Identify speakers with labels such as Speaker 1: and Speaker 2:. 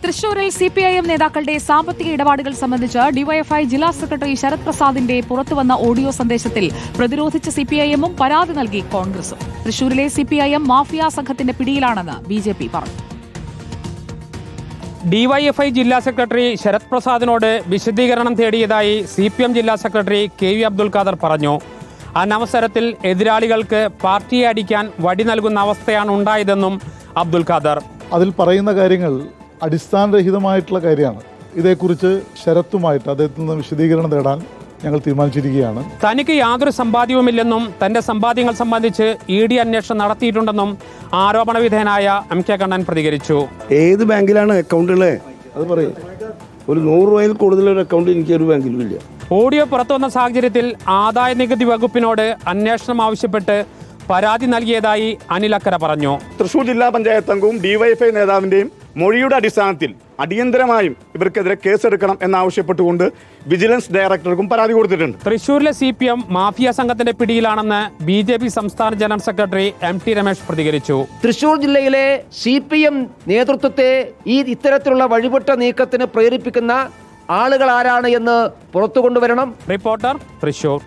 Speaker 1: തൃശൂരിൽ സിപിഐഎം നേതാക്കളുടെ സാമ്പത്തിക ഇടപാടുകൾ സംബന്ധിച്ച് ഡിവൈഎഫ്ഐ ജില്ലാ സെക്രട്ടറി ശരത് പ്രസാദിന്റെ പുറത്തുവന്ന ഓഡിയോ സന്ദേശത്തിൽ പ്രതിരോധിച്ച സിപിഐഎമ്മും പരാതി നൽകി കോൺഗ്രസും. തൃശൂരിലെ സിപിഐഎം മാഫിയ സംഘത്തിന്റെ പിടിയിലാണെന്ന് ബിജെപി പറഞ്ഞു.
Speaker 2: ഡിവൈഎഫ്ഐ ജില്ലാ സെക്രട്ടറി ശരത് പ്രസാദിനോട് വിശദീകരണം തേടിയതായി സിപിഎം ജില്ലാ സെക്രട്ടറി കെ.വി. അബ്ദുൽ ഖാദർ പറഞ്ഞു. അനവസരത്തിൽ എതിരാളികൾക്ക് പാർട്ടിയെ അടിക്കാൻ വടി നൽകുന്ന അവസ്ഥയാണ് ഉണ്ടായതെന്നും അബ്ദുൽ ഖാദർ.
Speaker 3: അതിൽ പറയുന്ന കാര്യങ്ങൾ അടിസ്ഥാനരഹിതമായിട്ടുള്ള കാര്യമാണ്. ഇതേക്കുറിച്ച് ശരത്തുമായിട്ട് അദ്ദേഹത്തിൽ നിന്ന് വിശദീകരണം തേടാൻ ഞങ്ങൾ തീരുമാനിച്ചിരിക്കുകയാണ്.
Speaker 2: തനിക്ക് യാതൊരു സമ്പാദ്യവുമില്ലെന്നും തന്റെ സമ്പാദ്യങ്ങൾ സംബന്ധിച്ച് ഇ.ഡി. അന്വേഷണം നടത്തിയിട്ടുണ്ടെന്നും ആരോപണ വിധേയനായ എം കെ കണ്ണൻ പ്രതികരിച്ചു.
Speaker 4: ഏത് ബാങ്കിലാണ് അക്കൗണ്ടുള്ളത് അത് പറയും. ഒരു 100 രൂപയിൽ കൂടുതലൊരു അക്കൗണ്ട് എനിക്ക് ഒരു ബാങ്കിലും ഇല്ല.
Speaker 2: ഓഡിയോ പുറത്തുവന്ന സാഹചര്യത്തിൽ ആദായ നികുതി വകുപ്പിനോട് അന്വേഷണം ആവശ്യപ്പെട്ട് പരാതി നൽകിയതായി അനിൽ അക്കര പറഞ്ഞു.
Speaker 5: തൃശൂർ ജില്ലാ പഞ്ചായത്ത് അംഗവും ഡിവൈഎഫ്ഐ നേതാവിന്റെയും മൊഴിയുടെ അടിസ്ഥാനത്തിൽ അടിയന്തരമായും ഇവർക്കെതിരെ കേസെടുക്കണം എന്നാവശ്യപ്പെട്ടുകൊണ്ട് വിജിലൻസ് ഡയറക്ടർക്കും പരാതി കൊടുത്തിട്ടുണ്ട്.
Speaker 2: തൃശൂരിലെ സിപിഎം മാഫിയ സംഘത്തിന്റെ പിടിയിലാണെന്ന് ബിജെപി സംസ്ഥാന ജനറൽ സെക്രട്ടറി എം.ടി. രമേശ് പ്രതികരിച്ചു.
Speaker 6: തൃശൂർ ജില്ലയിലെ സിപിഎം നേതൃത്വത്തെ ഇത്തരത്തിലുള്ള വഴിവിട്ട നീക്കത്തിന് പ്രേരിപ്പിക്കുന്ന ആളുകൾ ആരാണ് എന്ന് പുറത്തു കൊണ്ടുവരണം.
Speaker 2: റിപ്പോർട്ടർ, തൃശൂർ.